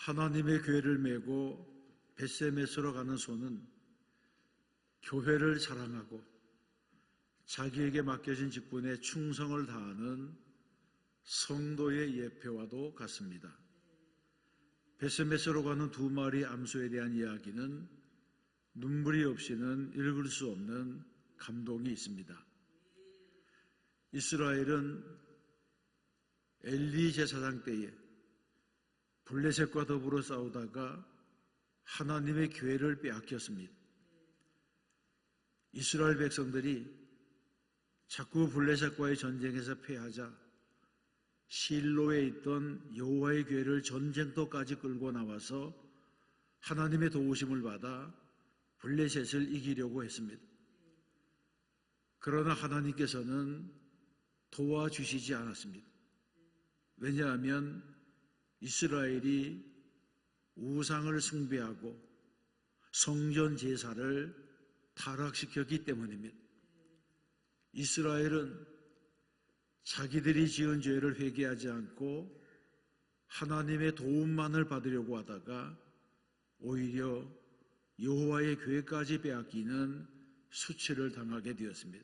하나님의 교회를 메고 벳세메스로 가는 소는 교회를 사랑하고 자기에게 맡겨진 직분에 충성을 다하는 성도의 예표와도 같습니다. 벳세메스로 가는 두 마리 암소에 대한 이야기는 눈물이 없이는 읽을 수 없는 감동이 있습니다. 이스라엘은 엘리 제사장 때에 블레셋과 더불어 싸우다가 하나님의 교회를 빼앗겼습니다. 이스라엘 백성들이 자꾸 블레셋과의 전쟁에서 패하자 실로에 있던 여호와의 교회를 전쟁터까지 끌고 나와서 하나님의 도우심을 받아 블레셋을 이기려고 했습니다. 그러나 하나님께서는 도와주시지 않았습니다. 왜냐하면 이스라엘이 우상을 숭배하고 성전 제사를 타락시켰기 때문입니다. 이스라엘은 자기들이 지은 죄를 회개하지 않고 하나님의 도움만을 받으려고 하다가 오히려 여호와의 교회까지 빼앗기는 수치를 당하게 되었습니다.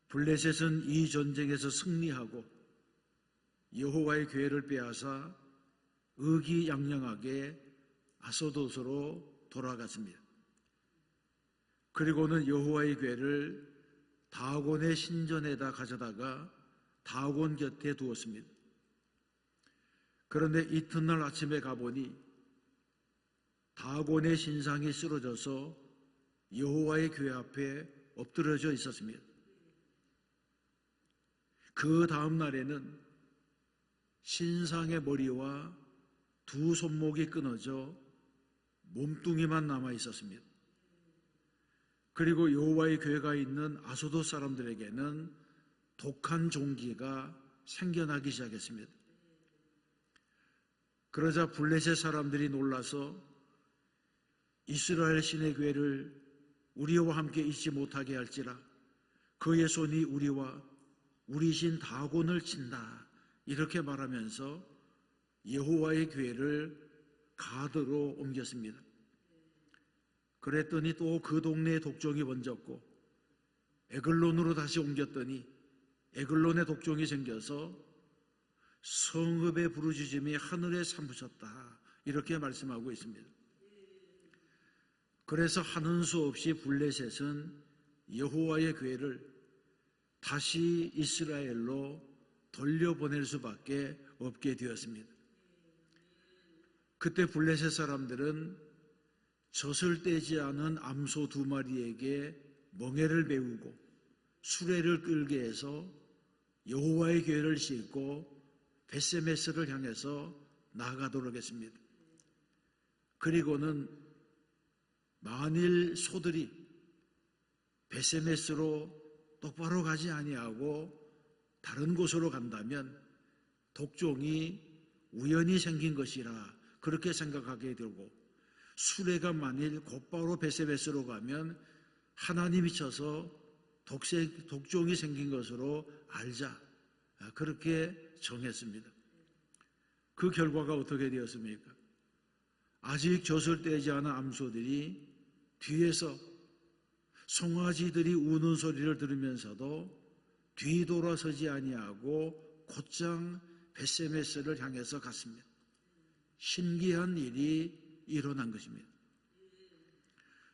블레셋은 이 전쟁에서 승리하고 여호와의 교회를 빼앗아 의기양양하게 아소도스로 돌아갔습니다. 그리고는 여호와의 교회를 다곤의 신전에다 가져다가 다곤 곁에 두었습니다. 그런데 이튿날 아침에 가보니 다곤의 신상이 쓰러져서 여호와의 교회 앞에 엎드려져 있었습니다. 그 다음 날에는 신상의 머리와 두 손목이 끊어져 몸뚱이만 남아 있었습니다. 그리고 여호와의 교회가 있는 아소도 사람들에게는 독한 종기가 생겨나기 시작했습니다. 그러자 블레셋 사람들이 놀라서 이스라엘 신의 교회를 우리와 함께 있지 못하게 할지라 그의 손이 우리와 우리 신 다곤을 친다 이렇게 말하면서 여호와의 교회를 가드로 옮겼습니다. 그랬더니 또 그 동네에 독종이 번졌고 에글론으로 다시 옮겼더니 에글론에 독종이 생겨서 성읍의 부르짖음이 하늘에 사무쳤다 이렇게 말씀하고 있습니다. 그래서 하는 수 없이 블레셋은 여호와의 교회를 다시 이스라엘로 돌려보낼 수밖에 없게 되었습니다. 그때 블레셋 사람들은 젖을 떼지 않은 암소 두 마리에게 멍에를 메우고 수레를 끌게 해서 여호와의 교회를 싣고 벳세메스를 향해서 나아가도록 했습니다. 그리고는 만일 소들이 벳세메스로 똑바로 가지 아니하고 다른 곳으로 간다면 독종이 우연히 생긴 것이라 그렇게 생각하게 되고 수레가 만일 곧바로 벳세메스로 가면 하나님이 쳐서 독종이 생긴 것으로 알자 그렇게 정했습니다. 그 결과가 어떻게 되었습니까? 아직 젖을 떼지 않은 암소들이 뒤에서 송아지들이 우는 소리를 들으면서도 뒤돌아서지 아니하고 곧장 벳세메스를 향해서 갔습니다. 신기한 일이 일어난 것입니다.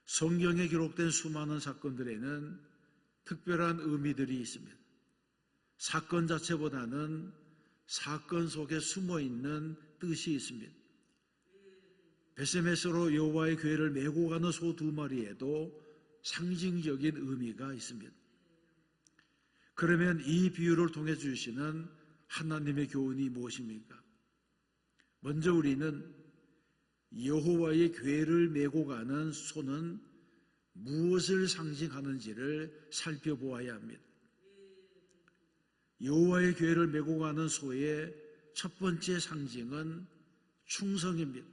성경에 기록된 수많은 사건들에는 특별한 의미들이 있습니다. 사건 자체보다는 사건 속에 숨어있는 뜻이 있습니다. 벳세메스로 여호와의 교회를 메고 가는 소 두 마리에도 상징적인 의미가 있습니다. 그러면 이 비유를 통해 주시는 하나님의 교훈이 무엇입니까? 먼저 우리는 여호와의 교회를 메고 가는 소는 무엇을 상징하는지를 살펴보아야 합니다. 여호와의 교회를 메고 가는 소의 첫 번째 상징은 충성입니다.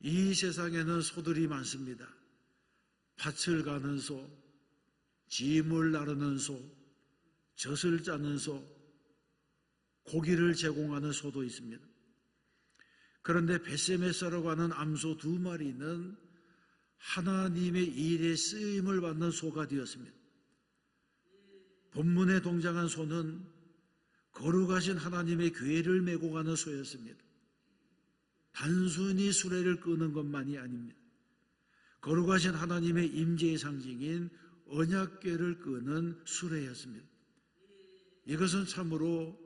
이 세상에는 소들이 많습니다. 밭을 가는 소, 짐을 나르는 소, 젖을 짜는 소, 고기를 제공하는 소도 있습니다. 그런데 벳세메스라고 하는 암소 2마리는 하나님의 일에 쓰임을 받는 소가 되었습니다. 본문에 동장한 소는 거룩하신 하나님의 궤를 메고 가는 소였습니다. 단순히 수레를 끄는 것만이 아닙니다. 거룩하신 하나님의 임재의 상징인 언약궤를 끄는 수레였습니다. 이것은 참으로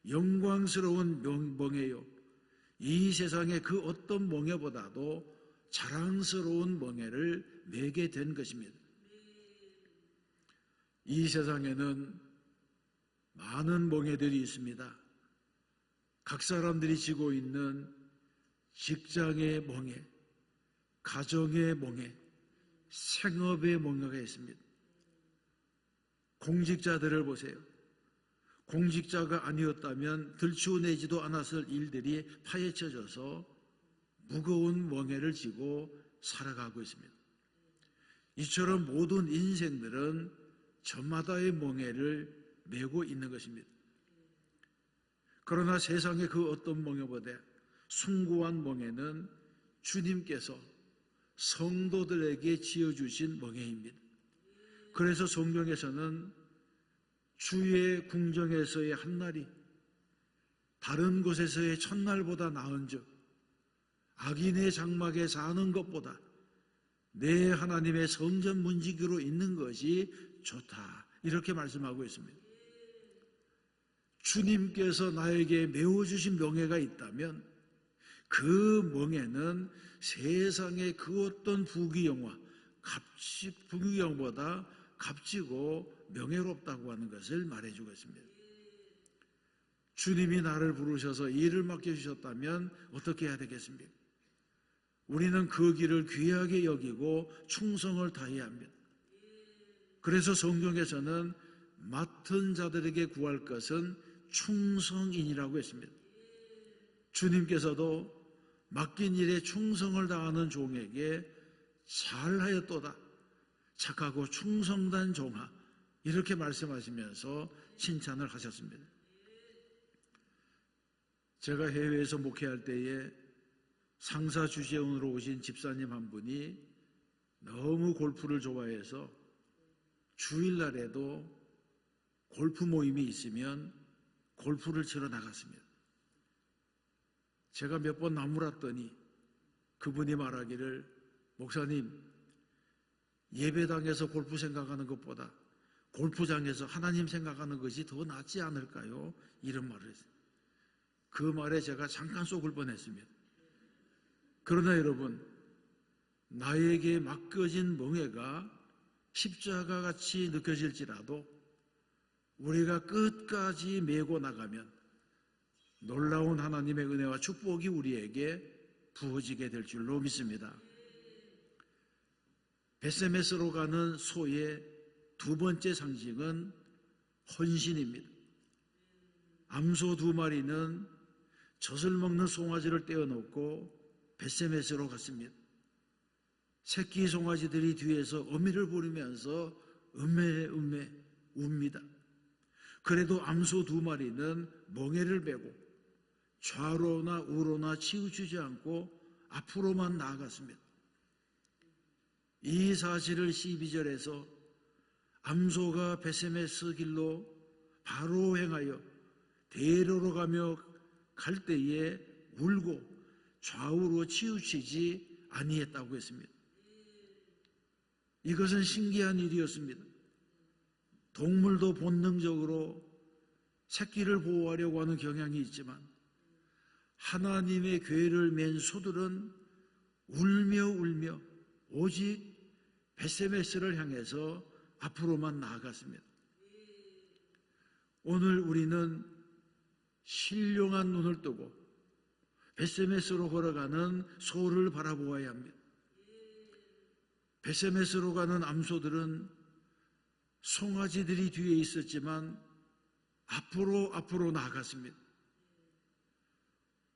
영광스러운 멍에요. 이 세상의 그 어떤 멍에보다도 자랑스러운 멍에를 메게 된 것입니다. 이 세상에는 많은 멍에들이 있습니다. 각 사람들이 지고 있는 직장의 멍에, 가정의 멍에, 생업의 멍에가 있습니다. 공직자들을 보세요. 공직자가 아니었다면 들추어내지도 않았을 일들이 파헤쳐져서 무거운 멍에를 지고 살아가고 있습니다. 이처럼 모든 인생들은 저마다의 멍에를 메고 있는 것입니다. 그러나 세상의 그 어떤 멍에보다 숭고한 멍에는 주님께서 성도들에게 지어주신 멍에입니다. 그래서 성경에서는 주의 궁정에서의 한날이 다른 곳에서의 첫날보다 나은즉 악인의 장막에 사는 것보다 내 하나님의 성전 문지기로 있는 것이 좋다, 이렇게 말씀하고 있습니다. 주님께서 나에게 메워주신 명예가 있다면 그 멍에는 세상의 그 어떤 부귀영화, 부귀영보다 값지고 명예롭다고 하는 것을 말해주고 있습니다. 주님이 나를 부르셔서 일을 맡겨주셨다면 어떻게 해야 되겠습니까? 우리는 그 길을 귀하게 여기고 충성을 다해야 합니다. 그래서 성경에서는 맡은 자들에게 구할 것은 충성인이라고 했습니다. 주님께서도 맡긴 일에 충성을 다하는 종에게 잘하였도다, 착하고 충성된 종아, 이렇게 말씀하시면서 칭찬을 하셨습니다. 제가 해외에서 목회할 때에 상사 주재원으로 오신 집사님 한 분이 너무 골프를 좋아해서 주일날에도 골프 모임이 있으면 골프를 치러 나갔습니다. 제가 몇 번 나무랐더니 그분이 말하기를, 목사님, 예배당에서 골프 생각하는 것보다 골프장에서 하나님 생각하는 것이 더 낫지 않을까요? 이런 말을 했어요. 그 말에 제가 잠깐 속을 뻔했습니다. 그러나 여러분, 나에게 맡겨진 멍에가 십자가같이 느껴질지라도 우리가 끝까지 메고 나가면 놀라운 하나님의 은혜와 축복이 우리에게 부어지게 될 줄로 믿습니다. 벳세메스로 가는 소의 두 번째 상징은 헌신입니다. 암소 2마리는 젖을 먹는 송아지를 떼어놓고 벳세메스로 갔습니다. 새끼 송아지들이 뒤에서 어미를 부르면서 음메 웁니다. 그래도 암소 2마리는 멍에를 메고 좌로나 우로나 치우치지 않고 앞으로만 나아갔습니다. 이 사실을 12절에서 암소가 벳세메스 길로 바로 행하여 대로로 가며 갈 때에 울고 좌우로 치우치지 아니했다고 했습니다. 이것은 신기한 일이었습니다. 동물도 본능적으로 새끼를 보호하려고 하는 경향이 있지만 하나님의 궤를 맨 소들은 울며 오직 벳세메스를 향해서 앞으로만 나아갔습니다. 오늘 우리는 신령한 눈을 뜨고 벳세메스로 걸어가는 소를 바라보아야 합니다. 벳세메스로 가는 암소들은 송아지들이 뒤에 있었지만 앞으로 나아갔습니다.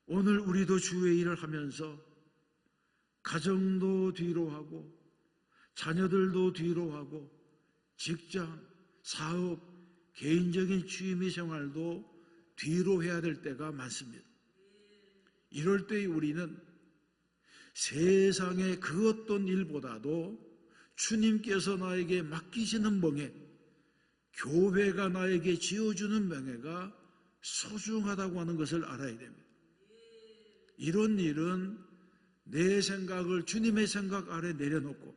오늘 우리도 주의 일을 하면서 가정도 뒤로 하고 자녀들도 뒤로 하고 직장, 사업, 개인적인 취미 생활도 뒤로 해야 될 때가 많습니다. 이럴 때 우리는 세상의 그 어떤 일보다도 주님께서 나에게 맡기시는 멍에, 교회가 나에게 지어주는 명예가 소중하다고 하는 것을 알아야 됩니다. 이런 일은 내 생각을 주님의 생각 아래 내려놓고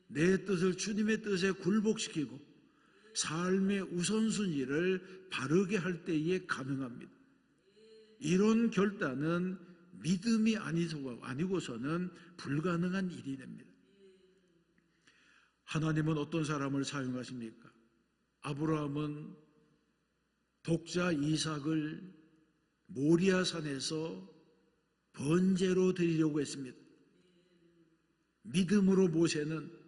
내 뜻을 주님의 뜻에 굴복시키고 삶의 우선순위를 바르게 할 때에 가능합니다. 이런 결단은 믿음이 아니고서는 불가능한 일이 됩니다. 하나님은 어떤 사람을 사용하십니까? 아브라함은 독자 이삭을 모리아산에서 번제로 드리려고 했습니다. 믿음으로 모세는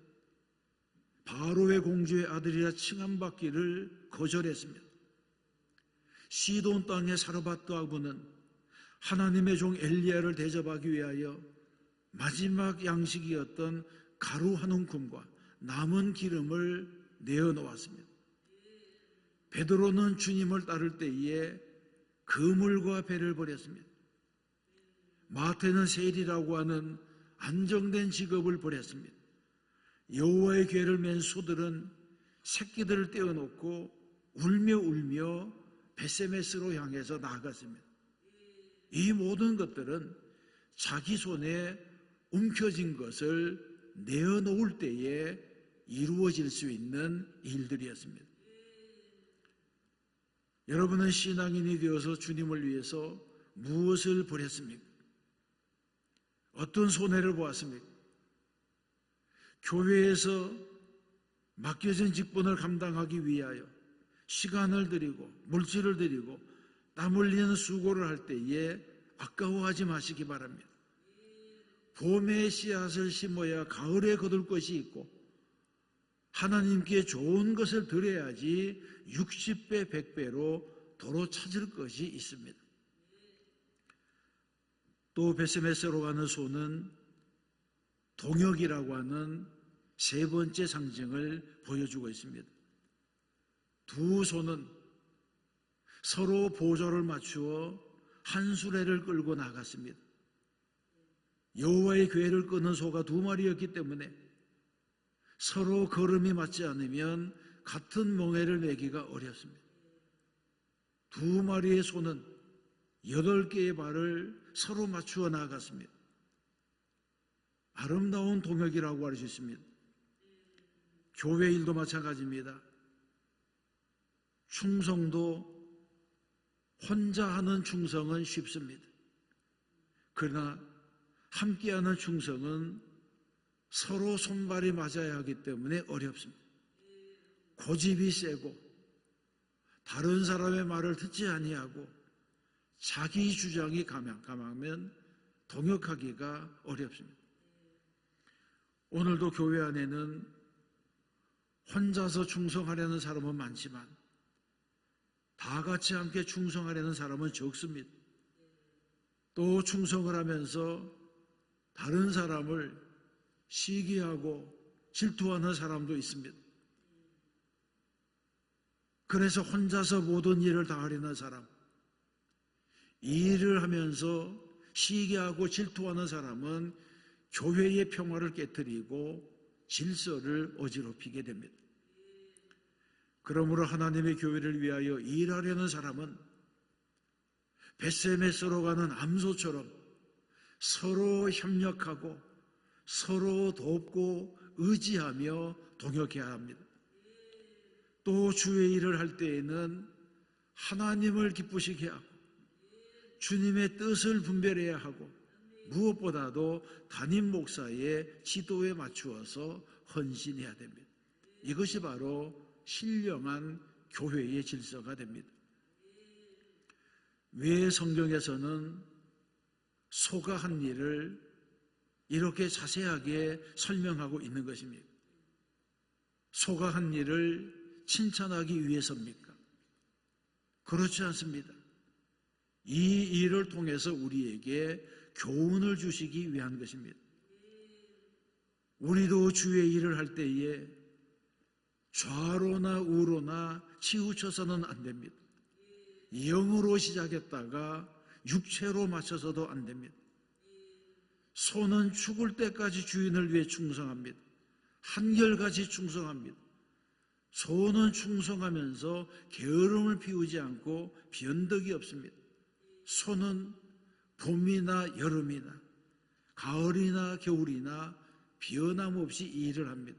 바로의 공주의 아들이라 칭함받기를 거절했습니다. 시돈 땅의 사르밧 아부는 하나님의 종 엘리야를 대접하기 위하여 마지막 양식이었던 가루 한 움큼과 남은 기름을 내어놓았습니다. 베드로는 주님을 따를 때에 그물과 배를 버렸습니다. 마태는 세리라고 하는 안정된 직업을 버렸습니다. 여호와의 궤를 맨 소들은 새끼들을 떼어놓고 울며 베세메스로 향해서 나아갔습니다. 이 모든 것들은 자기 손에 움켜진 것을 내어놓을 때에 이루어질 수 있는 일들이었습니다. 여러분은 신앙인이 되어서 주님을 위해서 무엇을 버렸습니까? 어떤 손해를 보았습니까? 교회에서 맡겨진 직분을 감당하기 위하여 시간을 들이고 물질을 들이고 땀 흘리는 수고를 할 때에 아까워하지 마시기 바랍니다. 봄에 씨앗을 심어야 가을에 거둘 것이 있고 하나님께 좋은 것을 드려야지 60배, 100배로 도로 찾을 것이 있습니다. 또 베세메스로 가는 소는 동역이라고 하는 세 번째 상징을 보여주고 있습니다. 두 소는 서로 보조를 맞추어 한 수레를 끌고 나갔습니다. 여호와의 궤를 끄는 소가 두 마리였기 때문에 서로 걸음이 맞지 않으면 같은 멍에를 매기가 어렵습니다. 두 마리의 소는 8개의 발을 서로 맞추어 나갔습니다. 아름다운 동역이라고 할 수 있습니다. 교회 일도 마찬가지입니다. 충성도 혼자 하는 충성은 쉽습니다. 그러나 함께하는 충성은 서로 손발이 맞아야 하기 때문에 어렵습니다. 고집이 세고 다른 사람의 말을 듣지 아니하고 자기 주장이 강하면 동역하기가 어렵습니다. 오늘도 교회 안에는 혼자서 충성하려는 사람은 많지만 다 같이 함께 충성하려는 사람은 적습니다. 또 충성을 하면서 다른 사람을 시기하고 질투하는 사람도 있습니다. 그래서 혼자서 모든 일을 다 하려는 사람, 이 일을 하면서 시기하고 질투하는 사람은 교회의 평화를 깨뜨리고 질서를 어지럽히게 됩니다. 그러므로 하나님의 교회를 위하여 일하려는 사람은 베세메스로 가는 암소처럼 서로 협력하고 서로 돕고 의지하며 동역해야 합니다. 또 주의 일을 할 때에는 하나님을 기쁘시게 하고 주님의 뜻을 분별해야 하고 무엇보다도 담임 목사의 지도에 맞추어서 헌신해야 됩니다. 이것이 바로 신령한 교회의 질서가 됩니다. 왜 성경에서는 소가 한 일을 이렇게 자세하게 설명하고 있는 것입니까? 소가 한 일을 칭찬하기 위해서입니까? 그렇지 않습니다. 이 일을 통해서 우리에게 교훈을 주시기 위한 것입니다. 우리도 주의 일을 할 때에 좌로나 우로나 치우쳐서는 안 됩니다. 영으로 시작했다가 육체로 맞춰서도 안 됩니다. 소는 죽을 때까지 주인을 위해 충성합니다. 한결같이 충성합니다. 소는 충성하면서 게으름을 피우지 않고 변덕이 없습니다. 소는 봄이나 여름이나 가을이나 겨울이나 변함없이 일을 합니다.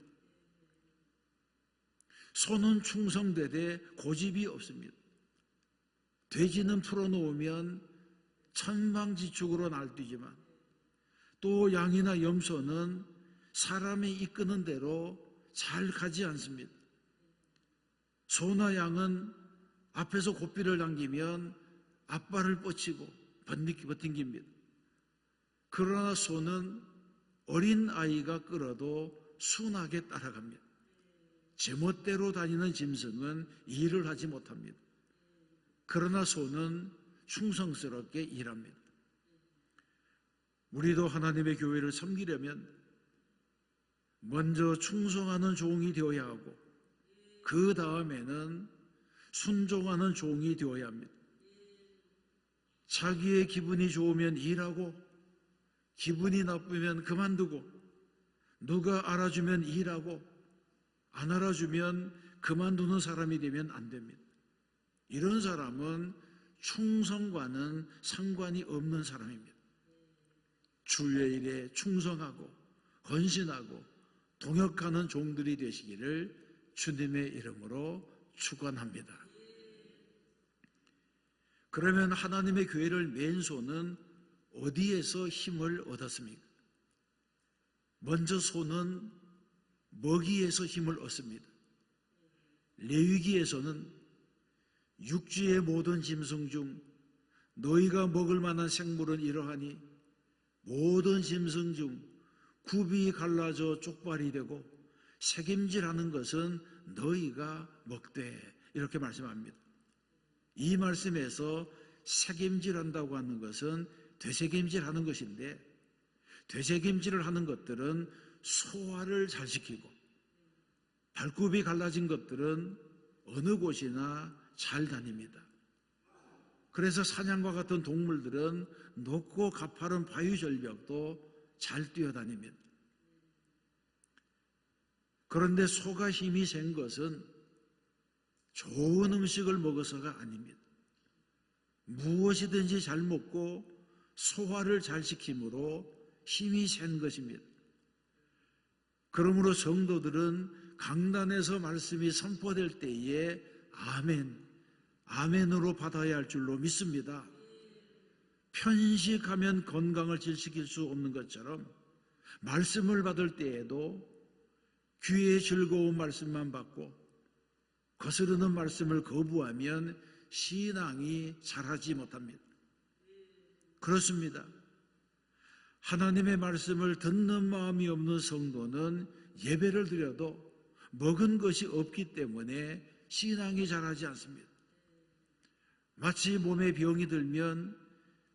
소는 충성되되 고집이 없습니다. 돼지는 풀어놓으면 천방지축으로 날뛰지만 또 양이나 염소는 사람이 이끄는 대로 잘 가지 않습니다. 소나 양은 앞에서 고삐를 당기면 앞발을 뻗치고 버팅깁니다. 그러나 소는 어린 아이가 끌어도 순하게 따라갑니다. 제멋대로 다니는 짐승은 일을 하지 못합니다. 그러나 소는 충성스럽게 일합니다. 우리도 하나님의 교회를 섬기려면 먼저 충성하는 종이 되어야 하고 그 다음에는 순종하는 종이 되어야 합니다. 자기의 기분이 좋으면 일하고 기분이 나쁘면 그만두고 누가 알아주면 일하고 안 알아주면 그만두는 사람이 되면 안 됩니다. 이런 사람은 충성과는 상관이 없는 사람입니다. 주의 일에 충성하고 헌신하고 동역하는 종들이 되시기를 주님의 이름으로 축원합니다. 그러면 하나님의 교회를 맨 소는 어디에서 힘을 얻었습니까? 먼저 소는 먹이에서 힘을 얻습니다. 레위기에서는 육지의 모든 짐승 중 너희가 먹을 만한 생물은 이러하니 모든 짐승 중 굽이 갈라져 쪽발이 되고 새김질하는 것은 너희가 먹되 이렇게 말씀합니다. 이 말씀에서 새김질한다고 하는 것은 되새김질하는 것인데 되새김질을 하는 것들은 소화를 잘 시키고 발굽이 갈라진 것들은 어느 곳이나 잘 다닙니다. 그래서 사냥과 같은 동물들은 높고 가파른 바위절벽도 잘 뛰어다닙니다. 그런데 소가 힘이 센 것은 좋은 음식을 먹어서가 아닙니다. 무엇이든지 잘 먹고 소화를 잘 시킴으로 힘이 센 것입니다. 그러므로 성도들은 강단에서 말씀이 선포될 때에 아멘, 아멘으로 받아야 할 줄로 믿습니다. 편식하면 건강을 질시킬 수 없는 것처럼 말씀을 받을 때에도 귀의 즐거운 말씀만 받고 거스르는 말씀을 거부하면 신앙이 자라지 못합니다. 그렇습니다. 하나님의 말씀을 듣는 마음이 없는 성도는 예배를 드려도 먹은 것이 없기 때문에 신앙이 자라지 않습니다. 마치 몸에 병이 들면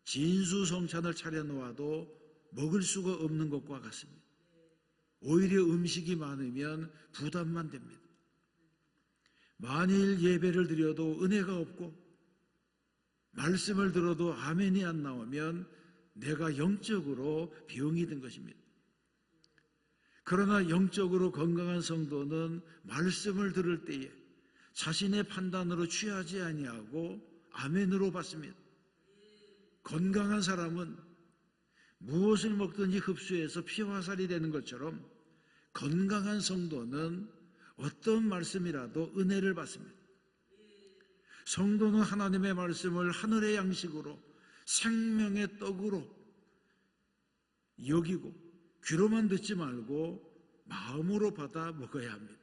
진수성찬을 차려놓아도 먹을 수가 없는 것과 같습니다. 오히려 음식이 많으면 부담만 됩니다. 만일 예배를 드려도 은혜가 없고 말씀을 들어도 아멘이 안 나오면 내가 영적으로 병이 든 것입니다. 그러나 영적으로 건강한 성도는 말씀을 들을 때에 자신의 판단으로 취하지 아니하고 아멘으로 받습니다. 건강한 사람은 무엇을 먹든지 흡수해서 피와 살이 되는 것처럼 건강한 성도는 어떤 말씀이라도 은혜를 받습니다. 성도는 하나님의 말씀을 하늘의 양식으로 생명의 떡으로 여기고 귀로만 듣지 말고 마음으로 받아 먹어야 합니다.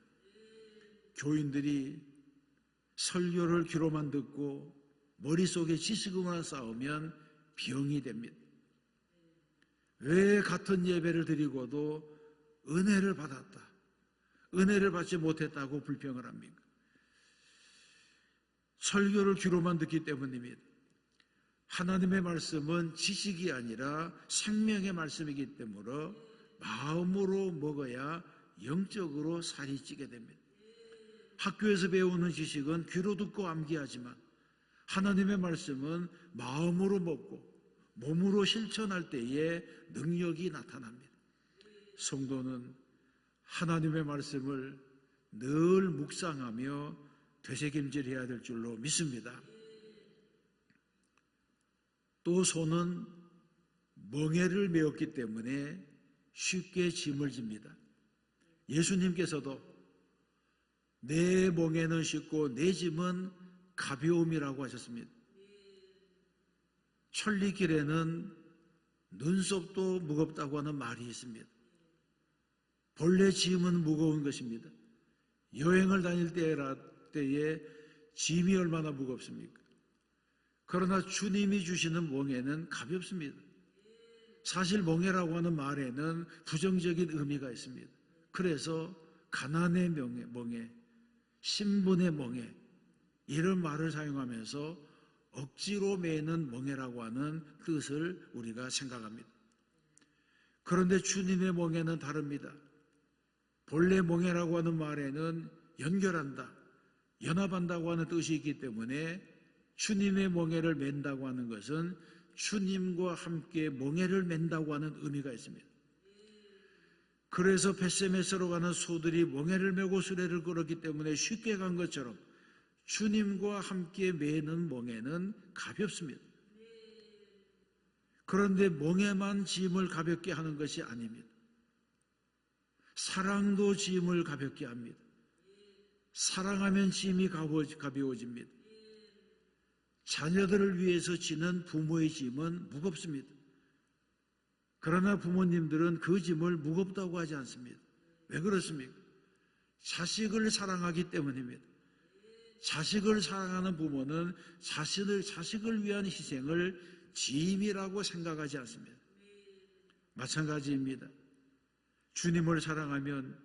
교인들이 설교를 귀로만 듣고 머릿속에 지식으로만 쌓으면 병이 됩니다. 왜 같은 예배를 드리고도 은혜를 받았다, 은혜를 받지 못했다고 불평을 합니까? 설교를 귀로만 듣기 때문입니다. 하나님의 말씀은 지식이 아니라 생명의 말씀이기 때문에 마음으로 먹어야 영적으로 살이 찌게 됩니다. 학교에서 배우는 지식은 귀로 듣고 암기하지만 하나님의 말씀은 마음으로 먹고 몸으로 실천할 때에 능력이 나타납니다. 성도는 하나님의 말씀을 늘 묵상하며 되새김질해야 될 줄로 믿습니다. 또 손은 멍에를 메었기 때문에 쉽게 짐을 집니다. 예수님께서도 내 멍에는 쉽고 내 짐은 가벼움이라고 하셨습니다. 천리길에는 눈썹도 무겁다고 하는 말이 있습니다. 본래 짐은 무거운 것입니다. 여행을 다닐 때에 짐이 얼마나 무겁습니까? 그러나 주님이 주시는 멍에는 가볍습니다. 사실 멍에라고 하는 말에는 부정적인 의미가 있습니다. 그래서 가난의 멍에, 신분의 멍에 이런 말을 사용하면서 억지로 매는 멍에라고 하는 뜻을 우리가 생각합니다. 그런데 주님의 멍에는 다릅니다. 본래 멍에라고 하는 말에는 연결한다, 연합한다고 하는 뜻이 있기 때문에 주님의 멍에를 맨다고 하는 것은 주님과 함께 멍에를 맨다고 하는 의미가 있습니다. 그래서 벳세메스로 가는 소들이 멍에를 메고 수레를 끌었기 때문에 쉽게 간 것처럼 주님과 함께 매는 멍에는 가볍습니다. 그런데 멍에만 짐을 가볍게 하는 것이 아닙니다. 사랑도 짐을 가볍게 합니다. 사랑하면 짐이 가벼워집니다. 자녀들을 위해서 지는 부모의 짐은 무겁습니다. 그러나 부모님들은 그 짐을 무겁다고 하지 않습니다. 왜 그렇습니까? 자식을 사랑하기 때문입니다. 자식을 사랑하는 부모는 자식을 위한 희생을 짐이라고 생각하지 않습니다. 마찬가지입니다. 주님을 사랑하면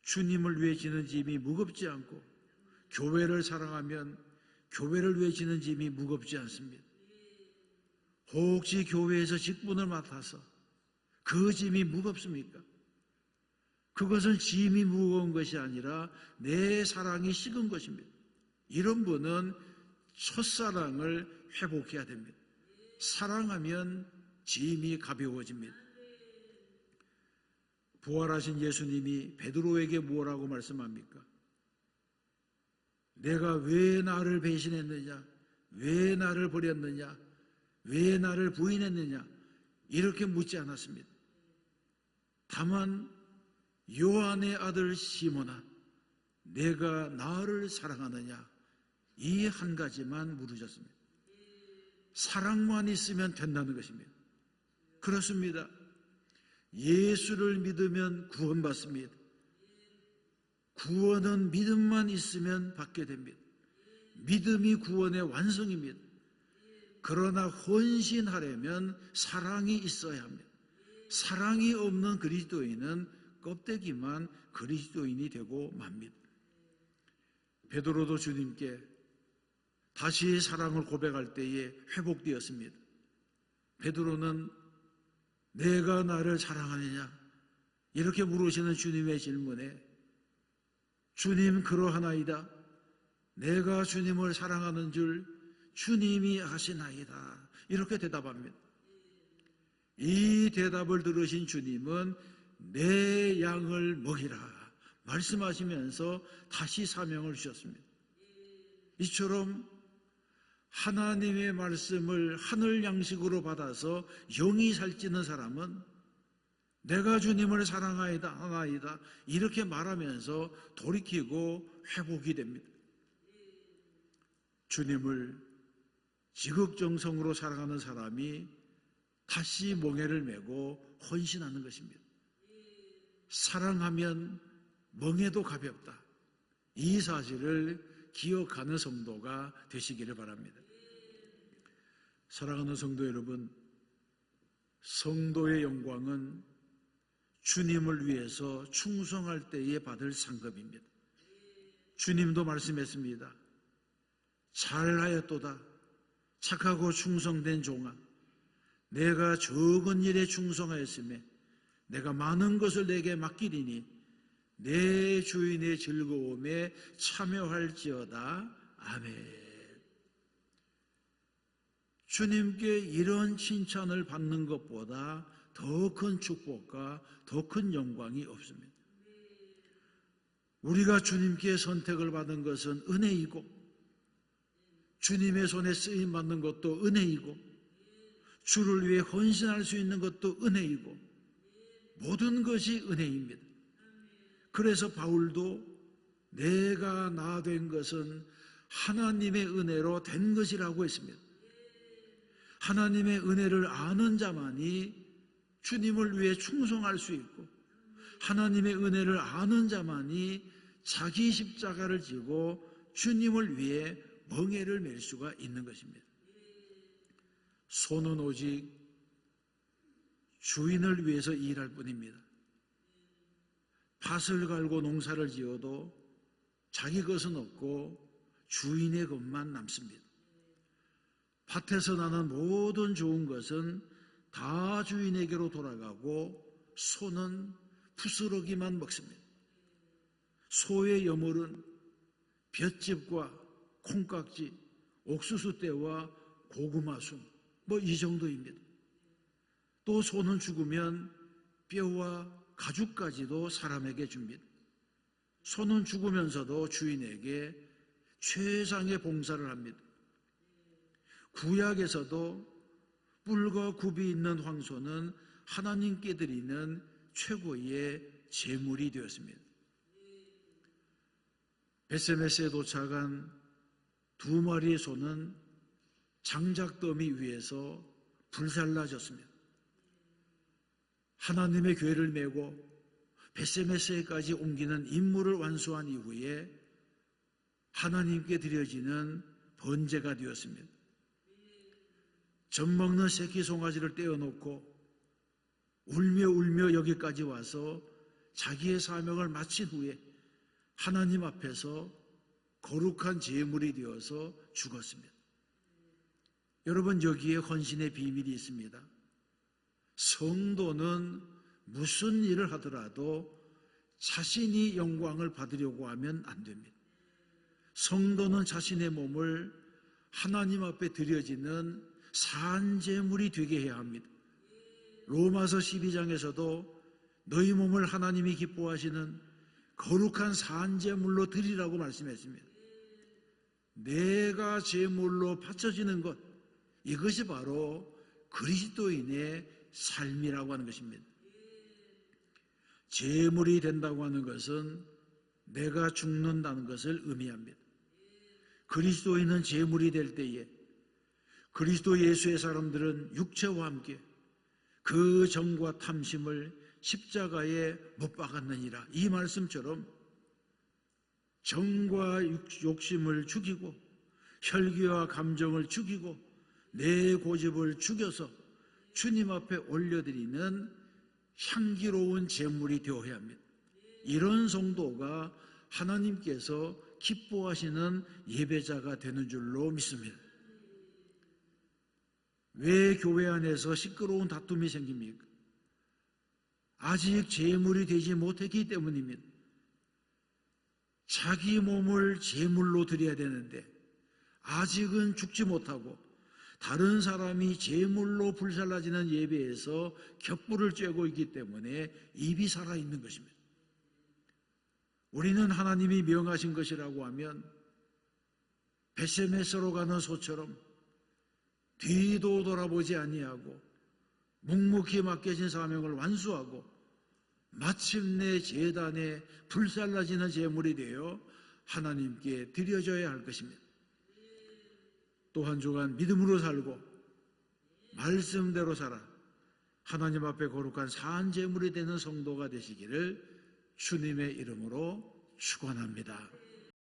주님을 위해 지는 짐이 무겁지 않고, 교회를 사랑하면 교회를 위해 지는 짐이 무겁지 않습니다. 혹시 교회에서 직분을 맡아서 그 짐이 무겁습니까? 그것은 짐이 무거운 것이 아니라 내 사랑이 식은 것입니다. 이런 분은 첫사랑을 회복해야 됩니다. 사랑하면 짐이 가벼워집니다. 부활하신 예수님이 베드로에게 뭐라고 말씀합니까? 내가 왜 나를 배신했느냐? 왜 나를 버렸느냐? 왜 나를 부인했느냐? 이렇게 묻지 않았습니다. 다만 요한의 아들 시몬아, 내가 나를 사랑하느냐? 이 한 가지만 물으셨습니다. 사랑만 있으면 된다는 것입니다. 그렇습니다. 예수를 믿으면 구원받습니다. 구원은 믿음만 있으면 받게 됩니다. 믿음이 구원의 완성입니다. 그러나 헌신하려면 사랑이 있어야 합니다. 사랑이 없는 그리스도인은 껍데기만 그리스도인이 되고 맙니다. 베드로도 주님께 다시 사랑을 고백할 때에 회복되었습니다. 베드로는 내가 나를 사랑하느냐? 이렇게 물으시는 주님의 질문에 주님 그러하나이다. 내가 주님을 사랑하는 줄 주님이 아시나이다. 이렇게 대답합니다. 이 대답을 들으신 주님은 내 양을 먹이라 말씀하시면서 다시 사명을 주셨습니다. 이처럼 하나님의 말씀을 하늘 양식으로 받아서 영이 살찌는 사람은 내가 주님을 사랑하나이다 이렇게 말하면서 돌이키고 회복이 됩니다. 주님을 지극정성으로 사랑하는 사람이 다시 멍에를 메고 헌신하는 것입니다. 사랑하면 멍에도 가볍다. 이 사실을 기억하는 성도가 되시기를 바랍니다. 사랑하는 성도 여러분, 성도의 영광은 주님을 위해서 충성할 때에 받을 상급입니다. 주님도 말씀했습니다. 잘하였도다. 착하고 충성된 종아. 내가 적은 일에 충성하였으며 내가 많은 것을 내게 맡기리니 내 주인의 즐거움에 참여할지어다. 아멘. 주님께 이런 칭찬을 받는 것보다 더 큰 축복과 더 큰 영광이 없습니다. 우리가 주님께 선택을 받은 것은 은혜이고, 주님의 손에 쓰임 받는 것도 은혜이고, 주를 위해 헌신할 수 있는 것도 은혜이고, 모든 것이 은혜입니다. 그래서 바울도 내가 나 된 것은 하나님의 은혜로 된 것이라고 했습니다. 하나님의 은혜를 아는 자만이 주님을 위해 충성할 수 있고, 하나님의 은혜를 아는 자만이 자기 십자가를 지고 주님을 위해 멍에를 맬 수가 있는 것입니다. 손은 오직 주인을 위해서 일할 뿐입니다. 밭을 갈고 농사를 지어도 자기 것은 없고 주인의 것만 남습니다. 밭에서 나는 모든 좋은 것은 다 주인에게로 돌아가고 소는 푸스러기만 먹습니다. 소의 여물은 볏짚과 콩깍지, 옥수수대와 고구마순, 이 정도입니다. 또 소는 죽으면 뼈와 가죽까지도 사람에게 줍니다. 소는 죽으면서도 주인에게 최상의 봉사를 합니다. 구약에서도 뿔과 굽이 있는 황소는 하나님께 드리는 최고의 제물이 되었습니다. 베세메스에 도착한 두 마리의 소는 장작더미 위에서 불살라졌습니다. 하나님의 궤를 메고 베세메스에까지 옮기는 임무를 완수한 이후에 하나님께 드려지는 번제가 되었습니다. 젖먹는 새끼 송아지를 떼어놓고 울며 여기까지 와서 자기의 사명을 마친 후에 하나님 앞에서 거룩한 제물이 되어서 죽었습니다. 여러분, 여기에 헌신의 비밀이 있습니다. 성도는 무슨 일을 하더라도 자신이 영광을 받으려고 하면 안 됩니다. 성도는 자신의 몸을 하나님 앞에 드려지는 산제물이 되게 해야 합니다. 로마서 12장에서도 너희 몸을 하나님이 기뻐하시는 거룩한 산제물로 드리라고 말씀했습니다. 내가 제물로 바쳐지는 것, 이것이 바로 그리스도인의 삶이라고 하는 것입니다. 제물이 된다고 하는 것은 내가 죽는다는 것을 의미합니다. 그리스도인은 제물이 될 때에 그리스도 예수의 사람들은 육체와 함께 그 정과 탐심을 십자가에 못 박았느니라. 이 말씀처럼 정과 욕심을 죽이고 혈기와 감정을 죽이고 내 고집을 죽여서 주님 앞에 올려드리는 향기로운 제물이 되어야 합니다. 이런 성도가 하나님께서 기뻐하시는 예배자가 되는 줄로 믿습니다. 왜 교회 안에서 시끄러운 다툼이 생깁니까? 아직 제물이 되지 못했기 때문입니다. 자기 몸을 제물로 드려야 되는데 아직은 죽지 못하고 다른 사람이 제물로 불살라지는 예배에서 겹불을 쬐고 있기 때문에 입이 살아있는 것입니다. 우리는 하나님이 명하신 것이라고 하면 베세메스로 가는 소처럼 뒤도 돌아보지 아니하고 묵묵히 맡겨진 사명을 완수하고 마침내 제단에 불살라지는 제물이 되어 하나님께 드려져야 할 것입니다. 또 한 주간 믿음으로 살고 말씀대로 살아 하나님 앞에 거룩한 산제물이 되는 성도가 되시기를 주님의 이름으로 축원합니다.